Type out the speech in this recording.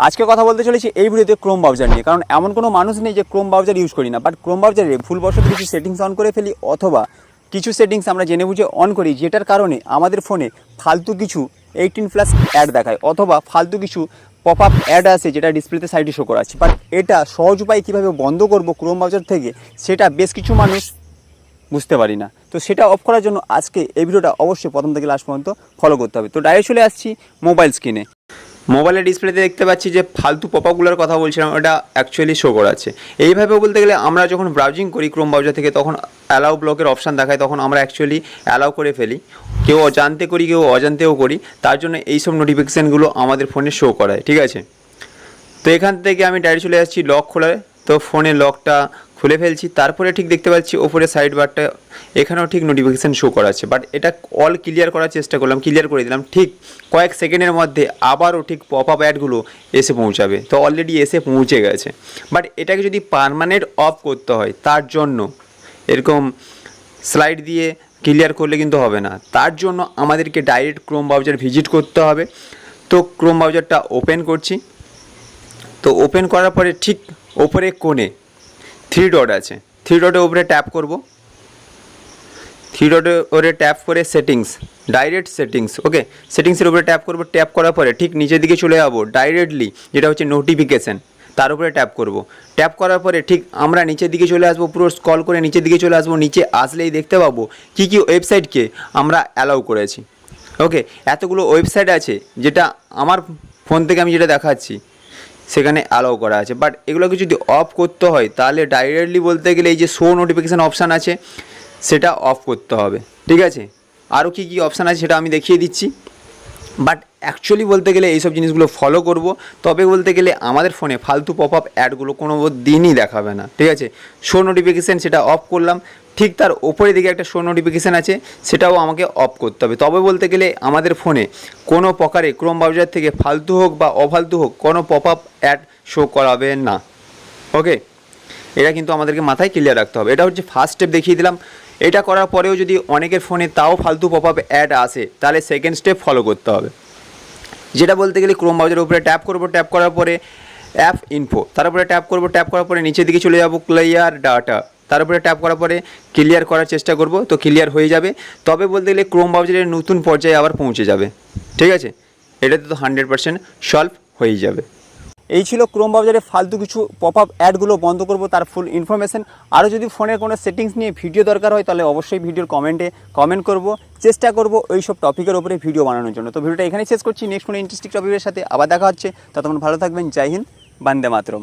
আজকে কথা বলতে চলেছি এই ভিডিওতে ক্রোম ব্রাউজার নিয়ে। কারণ এমন কোনো মানুষ নেই যে ক্রোম ব্রাউজার ইউজ করি না, বাট ক্রোম ব্রাউজারে ভুলবশত কিছু সেটিংস অন করে ফেলি, অথবা কিছু সেটিংস আমরা জেনে বুঝে অন করি, যেটার কারণে আমাদের ফোনে ফালতু কিছু 18+ অ্যাড দেখায়, অথবা ফালতু কিছু পপ আপ অ্যাড আসে যেটা ডিসপ্লেতে সাইডে শো করা আছে। বাট এটা সহজ উপায় কীভাবে বন্ধ করব ক্রোম ব্রাউজার থেকে, সেটা বেশ কিছু মানুষ বুঝতে পারি না। তো সেটা অফ করার জন্য আজকে এই ভিডিওটা অবশ্যই প্রথম থেকে লাস্ট পর্যন্ত ফলো করতে হবে। তো ডাইরেক্ট চলে আসছি মোবাইল স্ক্রিনে। মোবাইলের ডিসপ্লেতে দেখতে পাচ্ছি যে ফালতু পপআপগুলোর কথা বলছিলাম, ওটা অ্যাকচুয়ালি শো করাচ্ছে। এইভাবে বলতে গেলে আমরা যখন ব্রাউজিং করি ক্রোম ব্রাউজার থেকে, তখন অ্যালাউ ব্লকের অপশান দেখায়, তখন আমরা অ্যাকচুয়ালি অ্যালাউ করে ফেলি। কেউ অজান্তে করি, কেউ অজান্তেও করি, তার জন্য এইসব নোটিফিকেশানগুলো আমাদের ফোনে শো করায়। ঠিক আছে, তো এখান থেকে আমি ডাইরেক্ট চলে যাচ্ছি লক খোলায়। তো ফোনে লকটা খুলে ফেলছি, তারপরে ঠিক দেখতে পাচ্ছি ওপরে সাইড বারটা, এখানেও ঠিক নোটিফিকেশান শো করাচ্ছে। বাট এটা অল ক্লিয়ার করার চেষ্টা করলাম, ক্লিয়ার করে দিলাম। ঠিক কয়েক সেকেন্ডের মধ্যে আবারও ঠিক পপ আপ অ্যাডগুলো এসে পৌঁছাবে। তো অলরেডি এসে পৌঁছে গেছে। বাট এটাকে যদি পার্মানেন্ট অফ করতে হয়, তার জন্য এরকম স্লাইড দিয়ে ক্লিয়ার করলে কিন্তু হবে না। তার জন্য আমাদেরকে ডাইরেক্ট ক্রোম ব্রাউজার ভিজিট করতে হবে। তো ক্রোম ব্রাউজারটা ওপেন করছি। তো ওপেন করার পরে ঠিক ওপরে কোণে 3 ডট আছে, 3 ডটের উপরে ট্যাপ করব। 3 ডটের উপরে ট্যাপ করে সেটিংস, ডাইরেক্ট সেটিংস, ওকে, সেটিংসের উপরে ট্যাপ করব। ট্যাপ করার পরে ঠিক নিচের দিকে চলে যাব ডাইরেক্টলি, যেটা হচ্ছে নোটিফিকেশান, তার উপরে ট্যাপ করব। ট্যাপ করার পরে ঠিক আমরা নিচের দিকে চলে আসবো, পুরো স্ক্রল করে নিচের দিকে চলে আসবো। নিচে আসলেই দেখতে পাবো কী কী ওয়েবসাইটকে আমরা অ্যালাউ করেছি। ওকে, এতগুলো ওয়েবসাইট আছে, যেটা আমার ফোন থেকে আমি যেটা দেখাচ্ছি সেখানে অ্যালাউ করা আছে। বাট এগুলোকে যদি অফ করতে হয়, তাহলে ডাইরেক্টলি বলতে গেলে এই যে শো নোটিফিকেশান অপশান আছে, সেটা অফ করতে হবে। ঠিক আছে, আরও কী কী অপশান আছে সেটা আমি দেখিয়ে দিচ্ছি। বাট অ্যাকচুয়ালি বলতে গেলে এইসব জিনিসগুলো ফলো করব, তবে বলতে গেলে আমাদের ফোনে ফালতু পপ আপ অ্যাডগুলো কোনো দিনই দেখাবে না। ঠিক আছে, শো নোটিফিকেশান সেটা অফ করলাম। ঠিক তার ওপরে দিকে একটা শো নোটিফিকেশান আছে, সেটাও আমাকে অফ করতে হবে। তবে বলতে গেলে আমাদের ফোনে কোনো প্রকারে ক্রোম ব্রাউজার থেকে ফালতু হোক বা অফালতু হোক কোনো পপ আপ অ্যাড শো করাবে না। ওকে, এটা কিন্তু আমাদেরকে মাথায় ক্লিয়ার রাখতে হবে। এটা হচ্ছে ফার্স্ট স্টেপ দেখিয়ে দিলাম। এটা করার পরেও যদি অনেকের ফোনে তাও ফালতু পপ আপ অ্যাড আসে, তাহলে সেকেন্ড স্টেপ ফলো করতে হবে। যেটা বলতে গেলে ক্রোম ব্রাউজারের উপরে ট্যাপ করব। ট্যাপ করার পরে অ্যাপ ইনফো, তার উপরে ট্যাপ করব। ট্যাপ করার পরে নিচের দিকে চলে যাব ক্লিয়ার ডাটা, তার উপরে ট্যাপ করার পরে ক্লিয়ার করার চেষ্টা করব। তো ক্লিয়ার হয়ে যাবে। তবে বলতে গেলে ক্রোম ব্রাউজারের নতুন পর্যায়ে আবার পৌঁছে যাবে। ঠিক আছে, এটাতে তো 100% সলভ হয়েই যাবে। এই ছিল ক্রোম ব্রাউজারে ফালতু কিছু পপ আপ অ্যাডগুলো বন্ধ করব, তার ফুল ইনফরমেশন। আরও যদি ফোনের কোনো সেটিংস নিয়ে ভিডিও দরকার হয়, তাহলে অবশ্যই ভিডিওর কমেন্টে কমেন্ট করব, চেষ্টা করব ওই সব টপিকের উপরে ভিডিও বানানোর জন্য। তো ভিডিওটা এখানেই শেষ করছি। নেক্সট কোনো ইন্টারেস্টিং টপিকের সাথে আবার দেখা হচ্ছে। ততক্ষণ ভালো থাকবেন। জয় হিন্দ, বন্দে মাতরম।